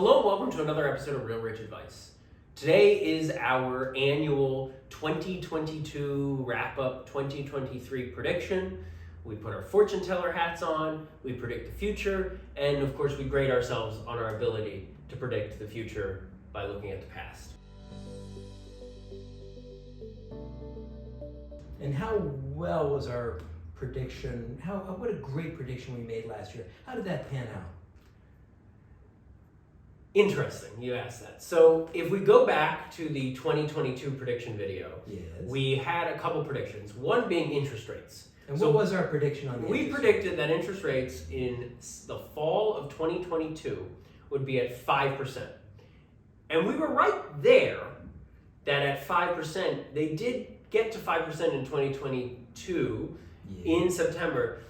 Hello and welcome to another episode of Real Rich Advice. Today is our annual 2022 wrap-up 2023 prediction. We put our fortune teller hats on, we predict the future, and of course we grade ourselves on our ability to predict the future by looking at the past. And how well was our prediction? What a great prediction we made last year. How did that pan out? Interesting, you asked that. So if we go back to the 2022 prediction video, Yes. we had a couple predictions, one being interest rates. And what was our prediction on the We interest predicted that interest rates in the fall of 2022 would be at 5%. And we were right there that at 5%, they did get to 5% in 2022 in September.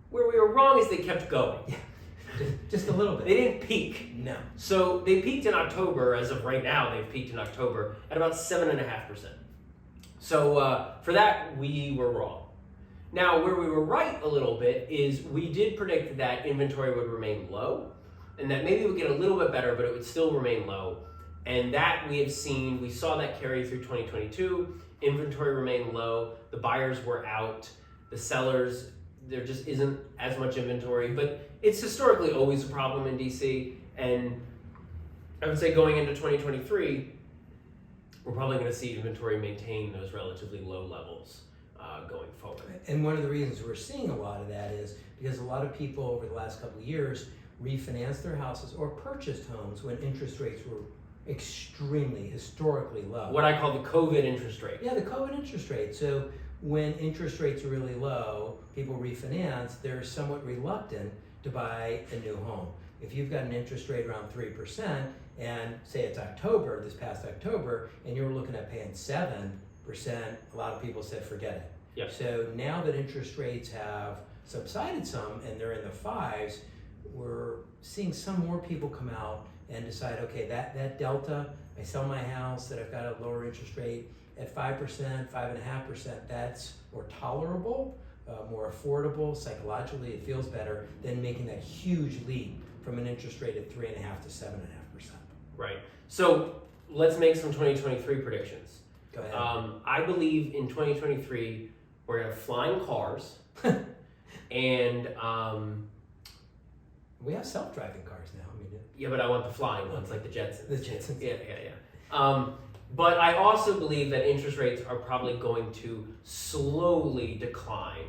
Where we were wrong is they kept going. Yeah. Just a little bit. They didn't peak. No. So they peaked in October. As of right now, they've peaked in October at about 7.5%. So for that, we were wrong. Now, where we were right a little bit is we did predict that inventory would remain low and that maybe it would get a little bit better, but it would still remain low. And that we saw that carry through 2022. Inventory remained low. The buyers were out. The sellers, there just isn't as much inventory, but it's historically always a problem in DC. And I would say going into 2023, we're probably going to see inventory maintain those relatively low levels going forward. And one of the reasons we're seeing a lot of that is because a lot of people over the last couple of years refinanced their houses or purchased homes when interest rates were historically low. What I call the COVID interest rate. Yeah, the COVID interest rate. So when interest rates are really low, people refinance, they're somewhat reluctant to buy a new home. If you've got an interest rate around 3%, and say it's October, this past October, and you're looking at paying 7%, a lot of people said forget it. Yep. So now that interest rates have subsided some and they're in the fives, we're seeing some more people come out and decide, okay, that delta, I sell my house that I've got a lower interest rate at 5%, 5.5%, that's more tolerable, more affordable, psychologically it feels better than making that huge leap from an interest rate of 3.5% to 7.5%. Right. So let's make some 2023 predictions. Go ahead. I believe in 2023 we're gonna have flying cars, and we have self-driving cars now. I mean, yeah, but I want the flying ones like the Jetsons. The Jetsons. Yeah. But I also believe that interest rates are probably going to slowly decline.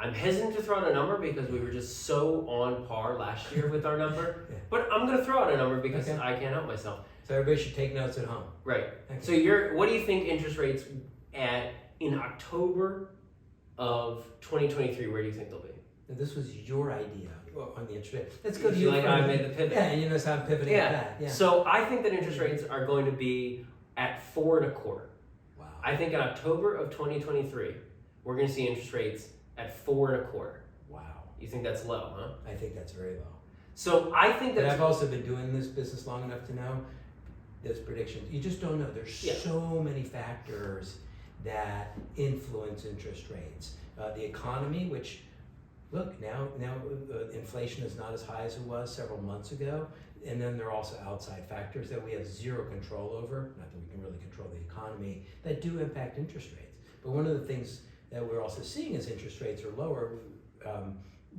I'm hesitant to throw out a number because we were just so on par last year with our number, Yeah. but I'm going to throw out a number because Okay. I can't help myself. So everybody should take notes at home. Right. Okay. So what do you think interest rates in October of 2023, where do you think they'll be? Now, this was your idea on the interest rate. Let's go to You you. like for- how I made the pivot? Yeah, and you notice how I'm pivoting at that. Yeah. So I think that interest rates are going to be at 4.25. Wow. I think in October of 2023, we're going to see interest rates at 4.25. Wow. You think that's low, huh? I think that's very low. So I think But that I've also been doing this business long enough to know those predictions. You just don't know. There's so many factors that influence interest rates. The economy, which, look, now inflation is not as high as it was several months ago. And then there are also outside factors that we have zero control over, not that we can really control the economy, that do impact interest rates. But one of the things that we're also seeing as interest rates are lower,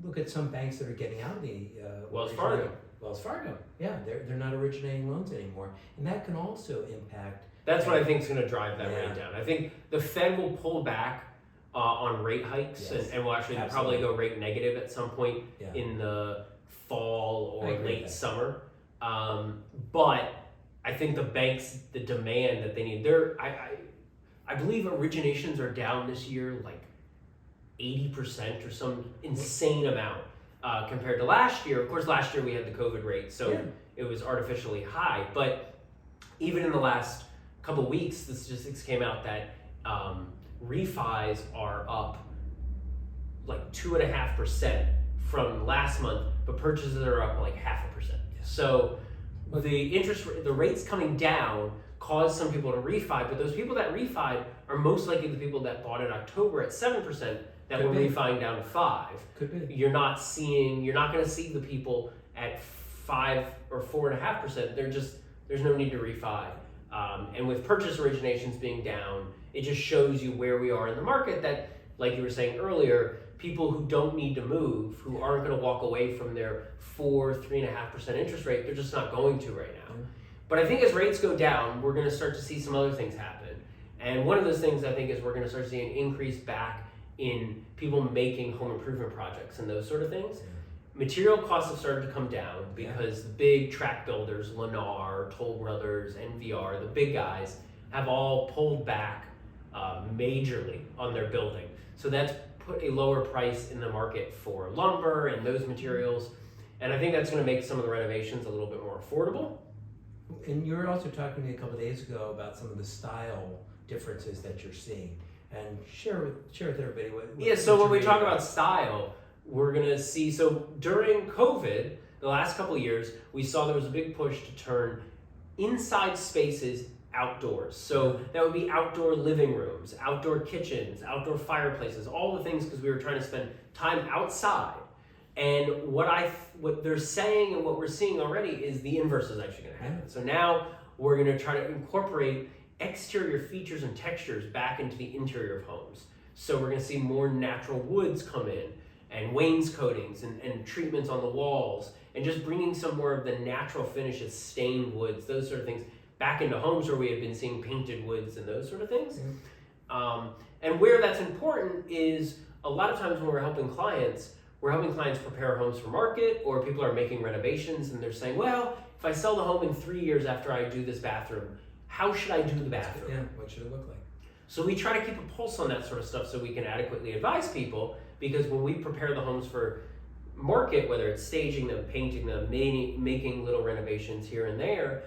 look at some banks that are getting out of the Wells Fargo. Wells Fargo, yeah, they're not originating loans anymore, and that can also impact. that's what I think is going to drive that Yeah. rate down. I think the Fed will pull back on rate hikes, Yes. and will actually Absolutely. probably go rate negative at some point Yeah. in the fall I or agree with late that. summer. But I think the banks, the demand that they need, I believe originations are down this year like 80% or some insane amount compared to last year. Of course, last year we had the COVID rate, so Yeah. it was artificially high. But even in the last couple weeks, the statistics came out that refis are up like 2.5% from last month, but purchases are up like 0.5%. So the rates coming down caused some people to refi, but those people that refied are most likely the people that bought in October at 7% that Could were be. refining down to 5. Could be. You're not going to see the people at 5 or 4.5%, there's no need to refi. And with purchase originations being down, it just shows you where we are in the market that, like you were saying earlier, people who don't need to move, who aren't going to walk away from their 3.5% interest rate, they're just not going to right now. But I think as rates go down, we're going to start to see some other things happen. And one of those things I think is we're going to start seeing an increase back in people making home improvement projects and those sort of things. Material costs have started to come down because the big track builders, Lennar, Toll Brothers, NVR, the big guys, have all pulled back majorly on their building. So that's put a lower price in the market for lumber and those materials. And I think that's going to make some of the renovations a little bit more affordable. And you were also talking to me a couple of days ago about some of the style differences that you're seeing. And share with everybody what so when we talk about style, we're going to see, so during COVID, the last couple of years, we saw there was a big push to turn inside spaces outdoors. So that would be outdoor living rooms, outdoor kitchens, outdoor fireplaces, all the things, because we were trying to spend time outside. And what they're saying and what we're seeing already is the inverse is actually going to happen. So now we're going to try to incorporate exterior features and textures back into the interior of homes. So we're going to see more natural woods come in, and wainscotings and treatments on the walls, and just bringing some more of the natural finishes, stained woods, those sort of things, back into homes where we had been seeing painted woods and those sort of things. And where that's important is a lot of times when we're helping clients prepare homes for market, or people are making renovations and they're saying, well, if I sell the home in 3 years after I do this bathroom, how should I do the bathroom? Yeah, what should it look like? So we try to keep a pulse on that sort of stuff so we can adequately advise people, because when we prepare the homes for market, whether it's staging them, painting them, making little renovations here and there,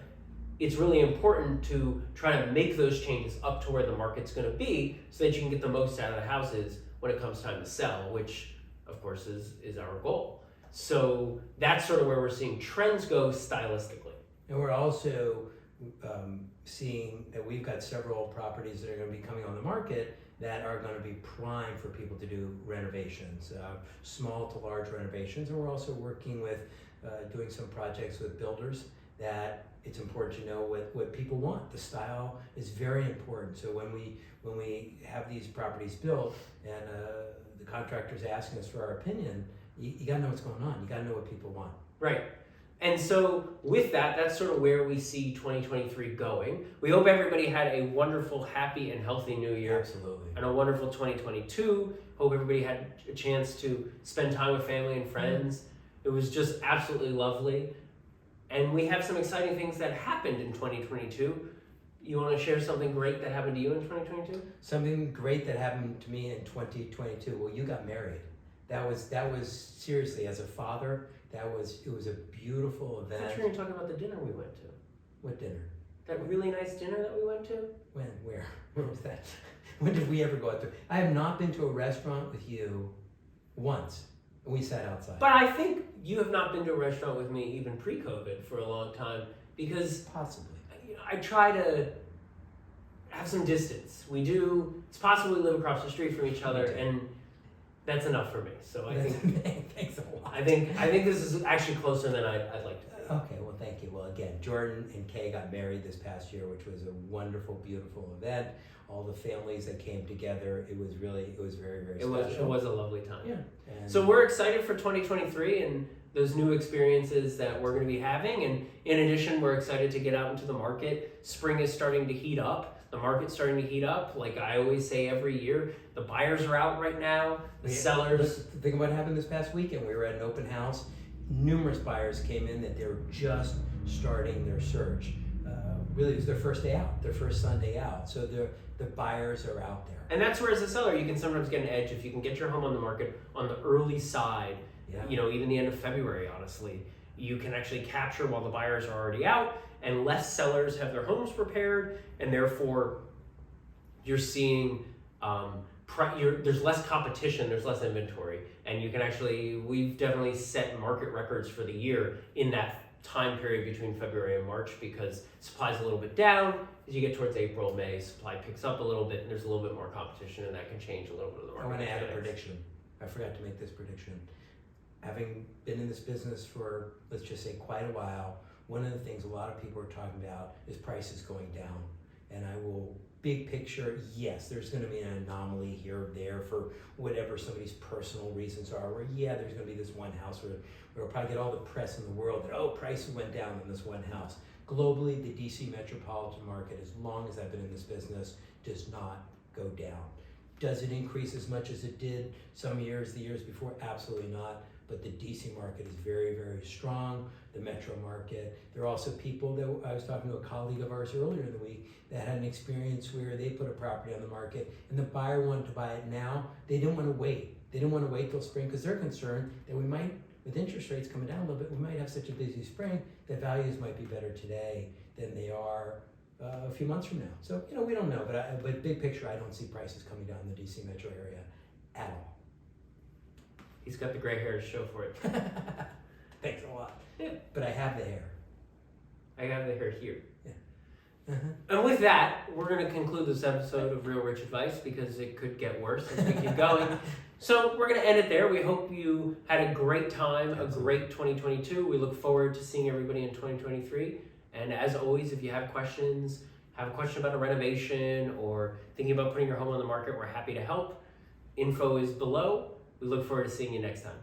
it's really important to try to make those changes up to where the market's going to be so that you can get the most out of the houses when it comes time to sell, which of course is our goal. So that's sort of where we're seeing trends go stylistically. And we're also seeing that we've got several properties that are going to be coming on the market that are going to be prime for people to do renovations, small to large renovations. And we're also working with doing some projects with builders that it's important to know what people want. The style is very important. So when we have these properties built and the contractor's asking us for our opinion, you got to know what's going on. You got to know what people want. Right. And so with that, that's sort of where we see 2023 going. We hope everybody had a wonderful, happy, and healthy new year. Absolutely. And a wonderful 2022. Hope everybody had a chance to spend time with family and friends. It was just absolutely lovely. And we have some exciting things that happened in 2022. You want to share something great that happened to you in 2022? Something great that happened to me in 2022. Well, you got married. That was seriously, as a father, it was a beautiful event. I thought you were going to talk about the dinner we went to. What dinner? That really nice dinner that we went to? When? Where? Where was that? When did we ever go out there? I have not been to a restaurant with you once. We sat outside. But I think you have not been to a restaurant with me even pre-COVID for a long time, because possibly I try to have some distance. It's possible we live across the street from each other, and that's enough for me. So I think thanks a lot. I think this is actually closer than I'd like to think. Okay, well, thank you. Well, again, Jordan and Kay got married this past year, which was a wonderful, beautiful event. All the families that came together, it was very, very special. It was a lovely time. Yeah. So we're excited for 2023 and those new experiences that we're going to be having. And in addition, we're excited to get out into the market. Spring is starting to heat up. The market's starting to heat up. Like I always say every year, the buyers are out right now. The sellers. Think about what happened this past weekend. We were at an open house. Numerous buyers came in that they were just starting their search. Really, it was their first day out, their first Sunday out. So the buyers are out there. And that's where, as a seller, you can sometimes get an edge if you can get your home on the market on the early side. Yeah. Even the end of February, honestly, you can actually capture while the buyers are already out, and less sellers have their homes prepared, and therefore you're seeing there's less competition, there's less inventory, and you can we've definitely set market records for the year in that time period between February and March, because supply's a little bit down. As you get towards April, May, supply picks up a little bit, and there's a little bit more competition, and that can change a little bit of the market. I want to add a prediction. I forgot to make this prediction. having been in this business for, let's just say, quite a while, one of the things a lot of people are talking about is prices going down. And I will, big picture, yes, there's going to be an anomaly here or there for whatever somebody's personal reasons are, where, yeah, there's going to be this one house where we'll probably get all the press in the world that, oh, prices went down on this one house. Globally, the DC metropolitan market, as long as I've been in this business, does not go down. Does it increase as much as it did some years, the years before? Absolutely not. But the DC market is very, very strong, the metro market. There are also people that, I was talking to a colleague of ours earlier in the week that had an experience where they put a property on the market and the buyer wanted to buy it now. They didn't want to wait. They didn't want to wait till spring because they're concerned that we might, with interest rates coming down a little bit, we might have such a busy spring that values might be better today than they are a few months from now. So, we don't know, but big picture, I don't see prices coming down in the DC metro area at all. He's got the gray hair to show for it. Thanks a lot. Yeah. But I have the hair. I have the hair here. Yeah. And with that, we're going to conclude this episode of Real Rich Advice because it could get worse as we keep going. So we're going to end it there. We hope you had a great time, a great 2022. We look forward to seeing everybody in 2023. And as always, if you have questions, have a question about a renovation or thinking about putting your home on the market, we're happy to help. Info is below. We look forward to seeing you next time.